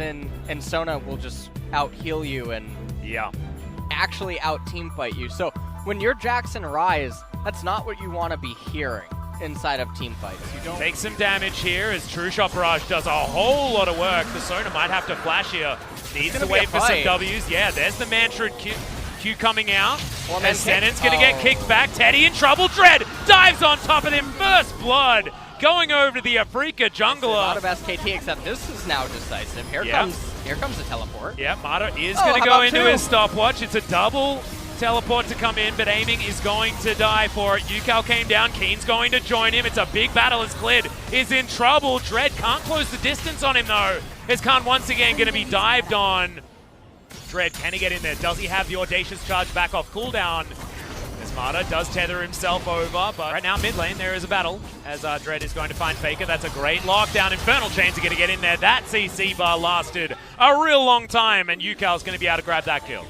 and Sona will just out-heal you and actually out-teamfight you. So when you're Jackson Rise, that's not what you want to be hearing inside of team fights. You don't take some damage here as True Shot Barrage does a whole lot of work. The Sona might have to flash here. Needs to wait for some W's. Yeah, there's the Mantra Q coming out. As Senon's going to get kicked back. Teddy in trouble. Dread dives on top of him. First blood going over to the Afrika jungler. A lot of SKT, except this is now decisive. Here comes the teleport. Yeah, Mata is going to go into his stopwatch. It's a double teleport to come in, but Aiming is going to die for it. UcaL came down. Keen's going to join him. It's a big battle as Clid is in trouble. Dread can't close the distance on him, though. As Khan once again going to be dived on. Dread, can he get in there? Does he have the Audacious Charge back off cooldown? As Mata does tether himself over, but right now mid lane there is a battle as Dread is going to find Faker. That's a great lockdown. Infernal Chains are going to get in there. That CC bar lasted a real long time, and UcaL is going to be able to grab that kill.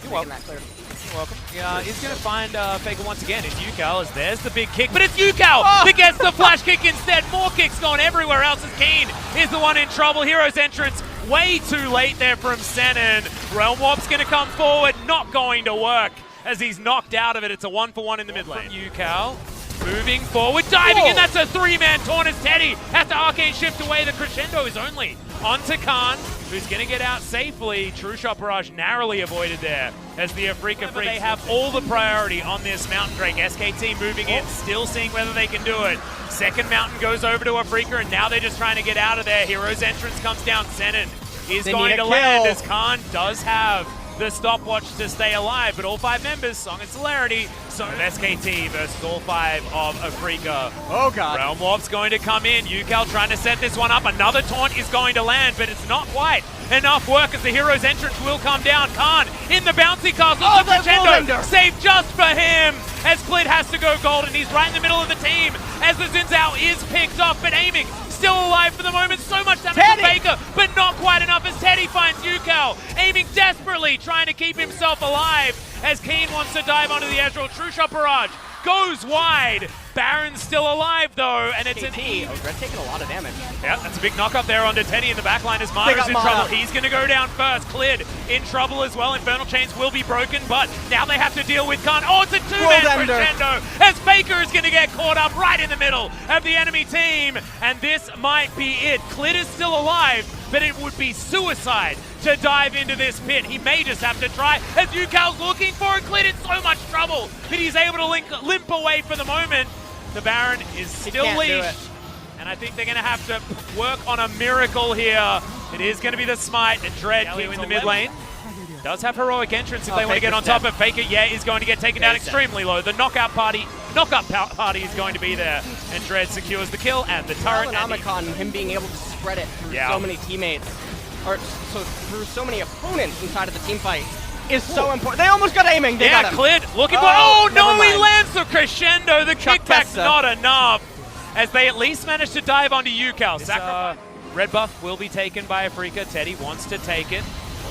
You're welcome. You're welcome. Yeah, he's going to find Faker once again. It's UcaL as there's the big kick, but it's UcaL that gets the flash kick instead. More kicks going everywhere else as Keen is the one in trouble. Hero's entrance way too late there from Senon. Realm Warp's going to come forward, not going to work as he's knocked out of it. It's a 1-for-1 in the mid lane. UcaL moving forward, diving in. That's a three-man taunt as Teddy has to arcane shift away. The crescendo is only onto Khan, who's going to get out safely. True Shot Barrage narrowly avoided there as the Afrika Freaks. They have all the priority on this Mountain Drake. SKT moving in, still seeing whether they can do it. Second Mountain goes over to Afrika, and now they're just trying to get out of there. Hero's entrance comes down. Senon is going to land as Khan does have the stopwatch to stay alive, but all 5 members, Song and Celerity, so SKT versus all 5 of Afrika. Oh god. Realm Warp's going to come in. UcaL trying to set this one up. Another taunt is going to land, but it's not quite enough work as the hero's entrance will come down. Khan in the bouncy castle. Oh, crescendo saved just for him as Clid has to go golden. He's right in the middle of the team as the Zinzao is picked off, but Aiming still alive for the moment. So much damage to Faker, but not quite enough as Teddy finds UcaL. Aiming desperately, trying to keep himself alive as Keen wants to dive onto the Ezreal. True Shot Barrage goes wide. Baron's still alive though, and it's an Oh, Dread taking a lot of damage. Yeah, that's a big knock up there onto Teddy in the backline as Mata's in trouble. He's going to go down first. Clid in trouble as well. Infernal Chains will be broken, but now they have to deal with Khan. Oh, it's a two-man crescendo as Faker is going to get caught up right in the middle of the enemy team, and this might be it. Clid is still alive, but it would be suicide to dive into this pit. He may just have to try as UcaL's looking for it. Clid in so much trouble that he's able to limp away for the moment. The Baron is still leashed, and I think they're going to have to work on a miracle here. It is going to be the smite, and Dread here in the mid lane. Does have heroic entrance if they want to get on top of Faker. Yeah, is going to get taken down extremely low. The knockup party is going to be there, and Dread secures the kill and the turret. And him being able to spread it through so many teammates, or through so many opponents inside of the team fight, is so important. They almost got Aiming. They got him. Clid looking for. Oh no, he lands the crescendo. The kickback's not enough, as they at least managed to dive onto UcaL. Red buff will be taken by Afrika. Teddy wants to take it.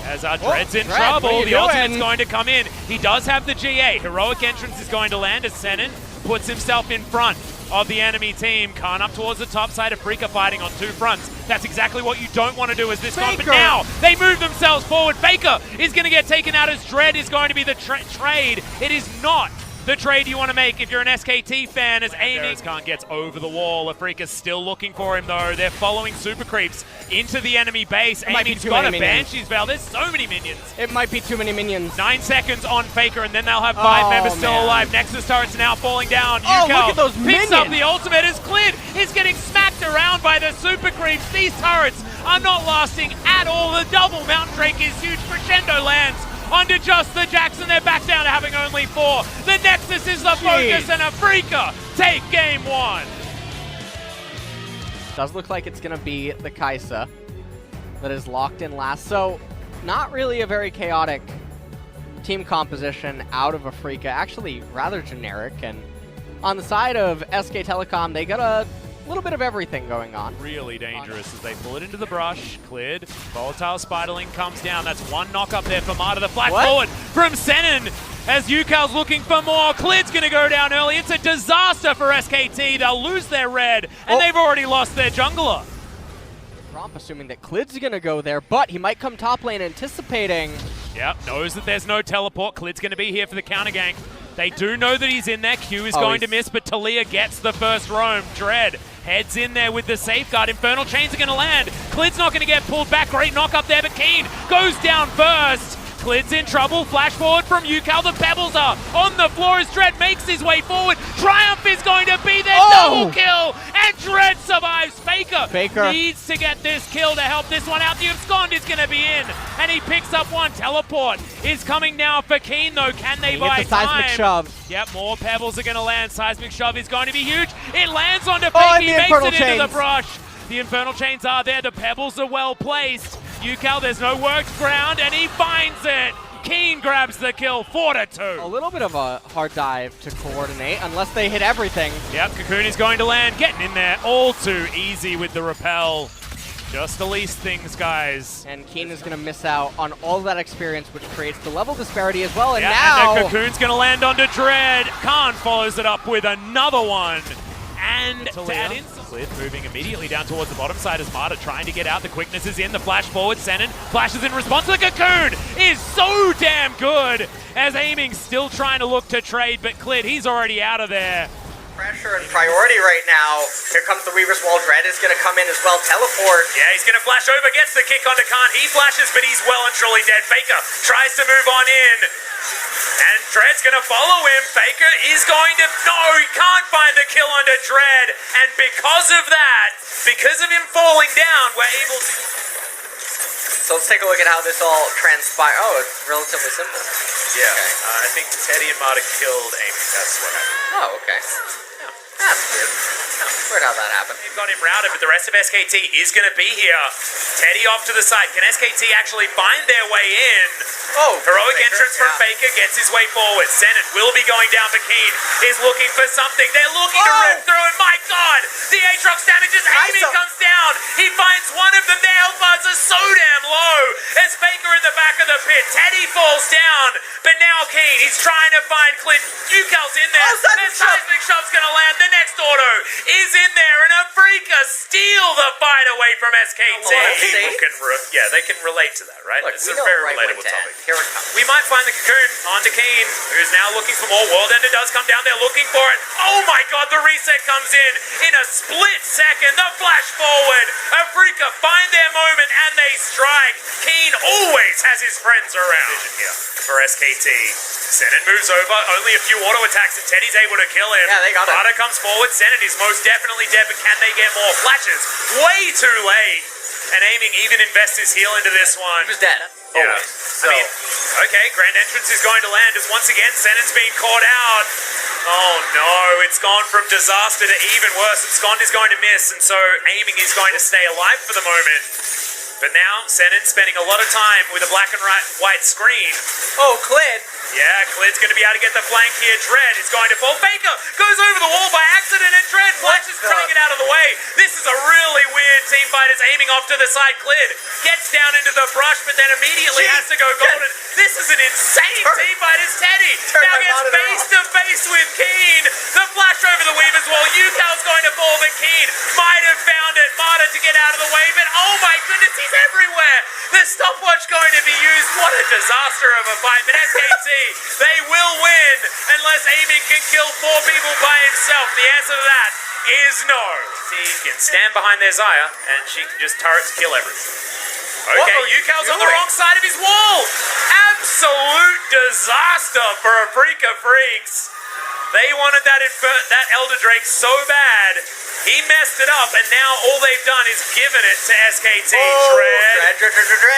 As Dread's in trouble, the ultimate's going to come in. He does have the GA. Heroic entrance is going to land as Senon puts himself in front of the enemy team. Khan up towards the top side. Afrika fighting on 2 fronts. That's exactly what you don't want to do as this one. But now they move themselves forward. Faker is going to get taken out as Dread is going to be the trade. It is not the trade you want to make if you're an SKT fan, as Aiming Khan gets over the wall. Afrika's still looking for him though. They're following super creeps into the enemy base. Aiming's got a Banshee's Veil. There's so many minions. It might be too many minions. 9 seconds on Faker, and then they'll have 5 members still alive. Nexus turret's now falling down. Oh, look at those minions. Picks up the ultimate as Clid is getting smacked around by the super creeps. These turrets are not lasting at all. The double Mountain Drake is huge. Crescendo lands onto just the Jackson. They're back down to having only 4. The Nexus is the focus, and Afrika take game 1. Does look like it's going to be the Kaisa that is locked in last. So not really a very chaotic team composition out of Afrika. Actually rather generic. And on the side of SK Telecom, they got a little bit of everything going on. Really dangerous as they pull it into the brush. Cleared. Volatile Spiderling comes down. That's 1 knock up there for Mata. The flash forward from Senon as UcaL's looking for more. Clid's going to go down early. It's a disaster for SKT. They'll lose their red, and they've already lost their jungler. Tromp assuming that Klid's gonna go there, but he might come top lane anticipating. Yep, knows that there's no teleport. Klid's going to be here for the counter gank. They do know that he's in there. Q is going to miss, but Talia gets the first roam. Dread heads in there with the safeguard. Infernal Chains are going to land. Klid's not going to get pulled back. Great knock up there, but Keen goes down first. Klid's in trouble. Flash forward from UcaL. The pebbles are on the floor as Dread makes his way forward. Triumph is going to be there. Double kill. And Dread survives. Faker needs to get this kill to help this one out. The Abscond is going to be in. And he picks up one. Teleport is coming now for Keen, though. Can they buy time? Seismic shove. Yep, more pebbles are going to land. Seismic shove is going to be huge. It lands onto Faker. He makes it into the brush. The Infernal Chains are there. The pebbles are well placed. UcaL, there's no worked ground, and he finds it. Keen grabs the kill, 4-2. A little bit of a hard dive to coordinate, unless they hit everything. Yep, Cocoon is going to land, getting in there all too easy with the repel. Just the least things, guys. And Keen is going to miss out on all that experience, which creates the level disparity as well. And yeah, now... and the Cocoon's going to land onto Dread. Khan follows it up with another one. And to add in, Clid moving immediately down towards the bottom side as Marta trying to get out. The quickness is in, the flash forward. Senin flashes in response. The Cocoon is so damn good as Aiming still trying to look to trade, but Clid, he's already out of there. Pressure and priority right now. Here comes the Weaver's Wall. Dread is going to come in as well. Teleport. Yeah, he's going to flash over, gets the kick onto Khan. He flashes, but he's well and truly dead. Faker tries to move on in. And Dread's going to follow him. Faker is going to... No, he can't find the kill onto Dread. And because of that, because of him falling down, we're able to... So let's take a look at how this all transpired. Oh, it's relatively simple. Yeah, okay. I think Teddy and Marta killed Amy. That's what happened. Oh, okay. Yeah. That's weird. Oh, weird how that happened. They've got him routed, but the rest of SKT is going to be here. Teddy off to the side. Can SKT actually find their way in? Oh, heroic entrance from Faker gets his way forward. Senin will be going down for Keen. Is looking for something. They're looking to rip through it. My God! The Aatrox damages. Aiming comes down. He finds one of them. Their health bars are so damn low. There's Faker in the back of the pit. Teddy falls down, but now Keen, he's trying to find Clint. UcaL's in there. The seismic shove's going to land. The next auto is in there, and Afrika steal the fight away from SKT. Yeah, they can relate to that, right? Look, it's a very relatable topic. Here it comes. We might find the Cocoon onto Keen, who's now looking for more. World Ender does come down. They're looking for it. Oh my God, the reset comes in a split second. The flash forward. Afrika find their moment, and they strike. Keen always has his friends around here for SKT. Senin moves over. Only a few auto attacks, and Teddy's able to kill him. Yeah, they got it. Marta comes forward. Senin is most definitely dead, but can they get more flashes? Way too late. And Aiming even invests his heal into this one. He was dead. Yeah. So. I mean, okay, Grand Entrance is going to land as once again Senin's being caught out. Oh no, it's gone from disaster to even worse. Abscond is going to miss, and so Aiming is going to stay alive for the moment. But now, Senin's spending a lot of time with a black and white screen. Oh, Clid. Yeah, Clid's going to be able to get the flank here. Dread is going to fall. Faker goes over the wall by accident, and Dread flashes trying it out of the way. This is a really weird team fight as Aiming off to the side. Clid gets down into the brush, but then immediately has to go golden. This is an insane team fight as Teddy now gets face to face with Keen. The flash over the Weaver's Wall. UcaL's going to fall, but Keen might have found it. Marta to get out of the way, but oh my goodness, he's everywhere. The stopwatch going to be used. What a disaster of a fight. But SKT, they will win unless Aiming can kill 4 people by himself. The answer to that is no. He can stand behind their Xayah, and she can just turret to kill everything. Okay, UcaL's on the wrong side of his wall. Absolute disaster for Afrika Freaks. They wanted that Elder Drake so bad. He messed it up, and now all they've done is given it to SKT. Dread.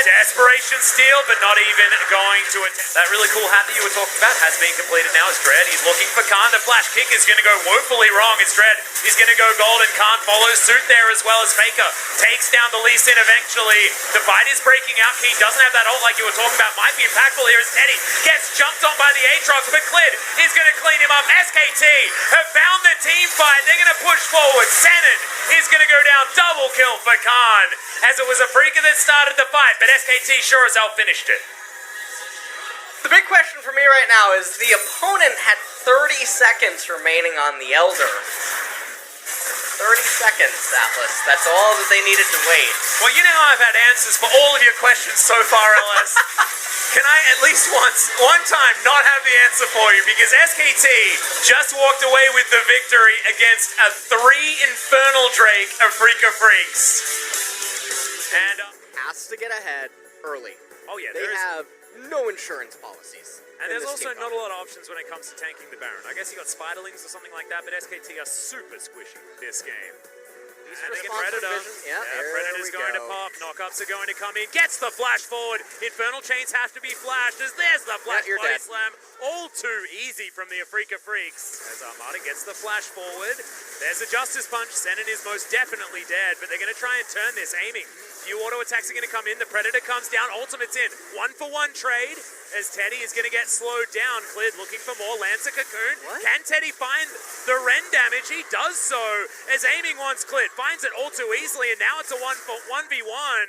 Desperation steal, but not even going to attempt. That really cool hat that you were talking about has been completed now. It's Dread. He's looking for Khan. The flash kick is going to go woefully wrong. It's Dread. He's going to go golden. Khan follows suit there as well as Faker. Takes down the Lee Sin eventually. The fight is breaking out. Keen doesn't have that ult like you were talking about. Might be impactful here as Teddy gets jumped on by the Aatrox, but Clid is going to clean him up. SKT have found the team fight. They're going to push forward. Senin is going to go down. Double kill for Khan, as it was Afrika that started the fight, but SKT sure as hell finished it. The big question for me right now is the opponent had 30 seconds remaining on the Elder. 30 seconds, Atlas. That's all that they needed to wait. Well, you know I've had answers for all of your questions so far, LS. Can I at least one time not have the answer for you? Because SKT just walked away with the victory against a 3 Infernal Drake of Freaka Freaks. And Has to get ahead early. oh yeah, They have no insurance policies. and in there's this also team not a comp. lot of options when it comes to tanking the Baron. I guess you got Spiderlings or something like that, but SKT are super squishy this game. And they get responsive Predator. vision. Yeah, there Predator's we going to go. pop. Knockups are going to come in. Gets the flash forward. Infernal Chains have to be flashed. As there's the flash you're body dead. slam. All too easy from the Afrika Freaks. As Armada gets the flash forward. There's a Justice Punch. Senin is most definitely dead, but they're going to try and turn this. Aiming. Few auto attacks are going to come in. The Predator comes down. Ultimate's in. 1-for-1 trade. As Teddy is going to get slowed down. Clid looking for more. Lancer Cocoon. What? Can Teddy find the Ren damage? He does so. As Aiming wants Clid. Finds it all too easily. And now it's a 1v1.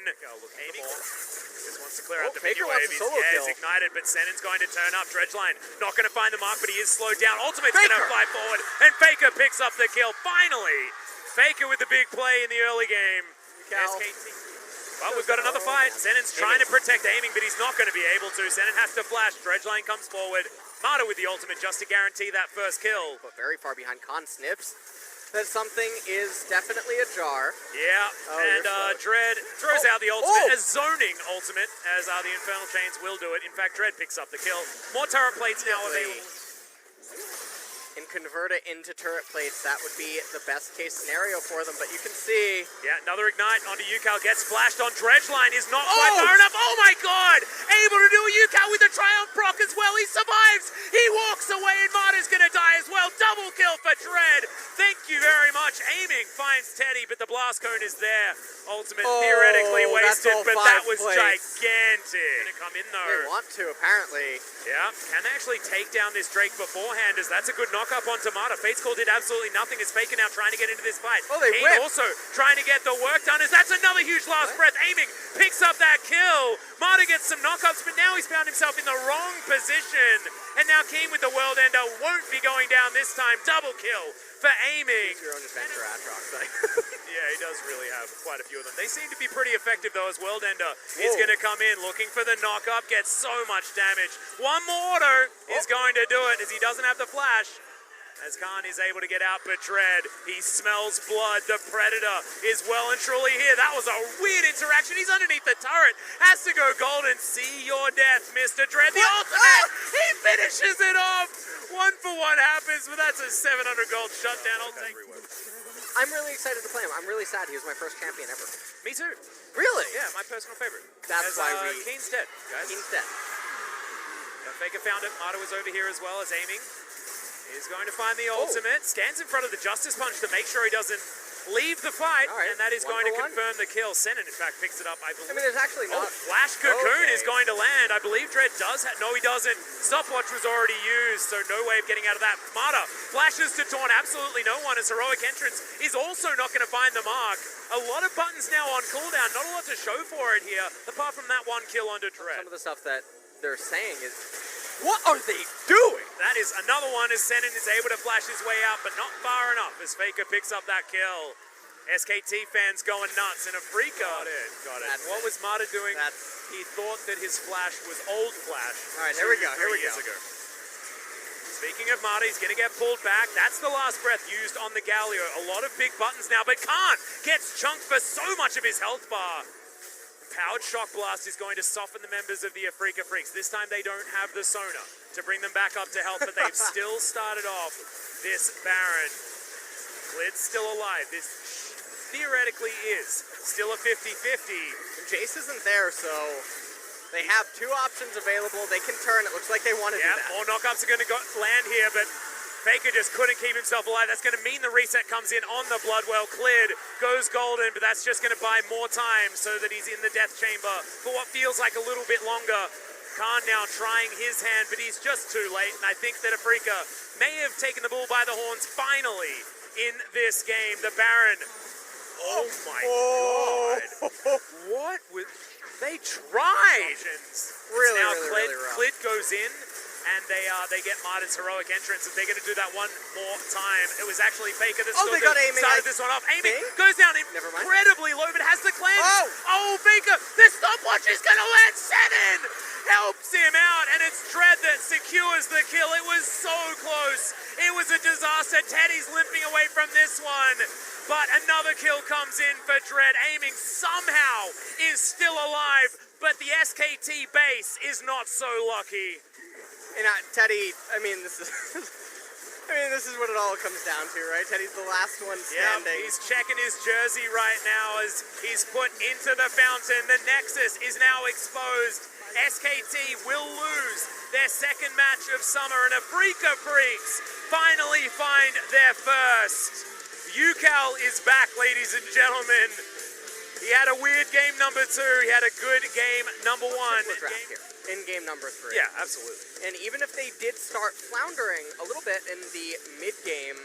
Aiming just wants to clear out the Faker mini wants wave. a solo He's kill. ignited, but Senin's going to turn up. Dredgeline not going to find the mark, but he is slowed down. Ultimate's going to Faker. fly forward. And Faker picks up the kill. Finally. Faker with the big play in the early game. UcaL. SKT. Well, we've got another fight. Senin's trying to protect Aiming, but he's not going to be able to. Senin has to flash. Dredgeline comes forward. Mata with the ultimate just to guarantee that first kill. But very far behind. Khan snips that something is definitely ajar. Yeah, Oh, and you're Dread throws Oh, out the ultimate, oh. a zoning ultimate, as the Infernal Chains will do it. In fact, Dread picks up the kill. More turret plates now available. And convert it into turret plates, that would be the best case scenario for them, but you can see Yeah, another ignite onto UcaL, gets flashed on Dredgeline, is not quite Oh! far enough. Oh my god! Able to do a UcaL with a Triumph proc as well. He survives! He walks away and Mata's gonna die as well. Double kill for Dread. Thank you very much. Aiming finds Teddy, but the blast cone is there. Ultimate theoretically that's wasted, all but 5 that was plates. gigantic. Gonna come in they though. want to, apparently. Yeah, can they actually take down this Drake beforehand? As that's a good knock-up on Tamata. Fate's Call did absolutely nothing. Is Faker now trying to get into this fight? Oh, they Kane whip. also trying to get the work done. As that's another huge last breath. Aiming picks up that kill. Mata gets some knockups, but now he's found himself in the wrong position. And now Keen with the World Ender won't be going down this time. Double kill for Aiming. Your own adventure, Atrox. Yeah, he does really have quite a few of them. They seem to be pretty effective, though, as World Ender is going to come in looking for the knock-up, gets so much damage. One more auto is going to do it, as he doesn't have the flash. As Khan is able to get out, but Dread, he smells blood. The Predator is well and truly here. That was a weird interaction. He's underneath the turret. Has to go golden. See your death, Mr. Dread. The ultimate, he finishes it off. 1-for-1 happens, but that's a 700 gold shutdown. I'll take it. I'm really excited to play him. I'm really sad he was my first champion ever. Me too. Really? Yeah, my personal favorite. That's why we... Keen's dead, guys. Keen's dead. Faker found it. Mata was over here as well as Aiming. He's going to find the ultimate. Stands in front of the Justice Punch to make sure he doesn't leave the fight. All right, And that is going to 1-for-1. confirm the kill. Senin, in fact, picks it up, I believe. I mean, there's actually not... Flash Cocoon Okay. is going to land. I believe Dread does have... No, he doesn't. Stopwatch was already used, so no way of getting out of that. Mata flashes to taunt absolutely no one. His heroic entrance is also not going to find the mark. A lot of buttons now on cooldown. Not a lot to show for it here, apart from that one kill onto Dread. Some of the stuff that they're saying is... What are they doing? That is another one as Senin is able to flash his way out, but not far enough as Faker picks up that kill. SKT fans going nuts and a freak out it. Got it. That's What it. was Mata doing? That's- He thought that his flash was old flash. All right, here we go, here 2-3 we years go. ago. Speaking of Mata, he's going to get pulled back. That's the last breath used on the Galio. A lot of big buttons now, but Khan gets chunked for so much of his health bar. Powered Shock Blast is going to soften the members of the Afrika Freaks. This time they don't have the Sona to bring them back up to health, but they've still started off this Baron. Glid's still alive. This theoretically is still a 50-50. Jace isn't there, so they have 2 options available. They can turn. It looks like they want to do Yeah, that. more knockups are going to land here, but Faker just couldn't keep himself alive. That's going to mean the reset comes in on the Bloodwell. Clid goes golden, but that's just going to buy more time so that he's in the death chamber for what feels like a little bit longer. Khan now trying his hand, but he's just too late, and I think that Afrika may have taken the bull by the horns finally in this game. The Baron. Oh my god. What was... They tried. Really, now really, really rough. Clid goes in. and they get Martin's heroic entrance, and they're going to do that one more time. It was actually Faker that Oh, they got aiming. started this one off. Aiming Think? goes down Never mind. incredibly low, but has the cleanse. Oh. Faker, the stopwatch is going to land 7. Helps him out, and it's Dread that secures the kill. It was so close. It was a disaster. Teddy's limping away from this one, but another kill comes in for Dread. Aiming somehow is still alive, but the SKT base is not so lucky. And Teddy, I mean, this is this is what it all comes down to, right? Teddy's the last one standing. Yeah, he's checking his jersey right now as he's put into the fountain. The Nexus is now exposed. SKT will lose their second match of summer, and Afrika Freaks finally find their first. UcaL is back, ladies and gentlemen. He had a weird game number 2. He had a good game number 1. In game number 3. Yeah, absolutely. And even if they did start floundering a little bit in the mid game,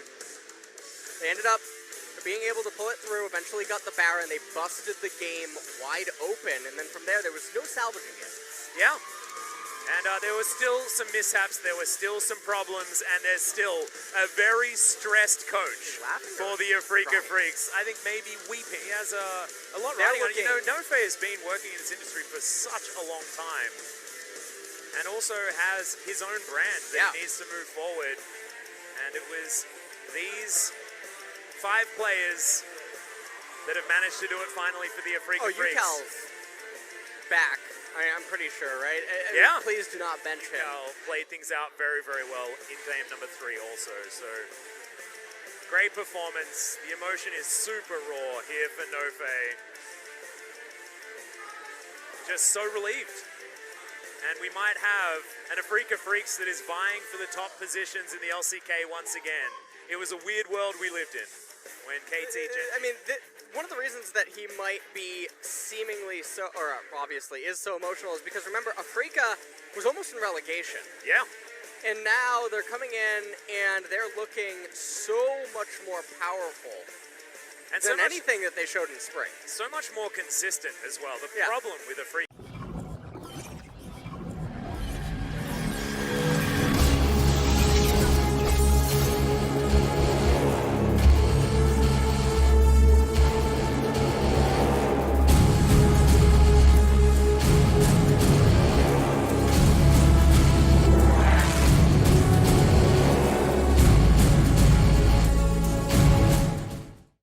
they ended up being able to pull it through, eventually got the Baron, they busted the game wide open, and then from there was no salvaging it. Yeah. And there were still some mishaps, there were still some problems, and there's still a very stressed coach for the Afrika Freaks. I think maybe weeping. He has a lot riding on it. You know, Nofe has been working in this industry for such a long time, and also has his own brand that he needs to move forward. And it was these 5 players that have managed to do it finally for the Afrika Freaks. UcaL's back. I'm pretty sure, right? Yeah. Please do not bench him. UcaL played things out very, very well in game number 3 also. So, great performance. The emotion is super raw here for Nofe. Just so relieved. And we might have an Afrika Freaks that is vying for the top positions in the LCK once again. It was a weird world we lived in when KT... I mean, one of the reasons that he might be seemingly so, or obviously is so emotional, is because remember, Afrika was almost in relegation. Yeah. And now they're coming in and they're looking so much more powerful than anything that they showed in spring. So much more consistent as well. The problem with Afrika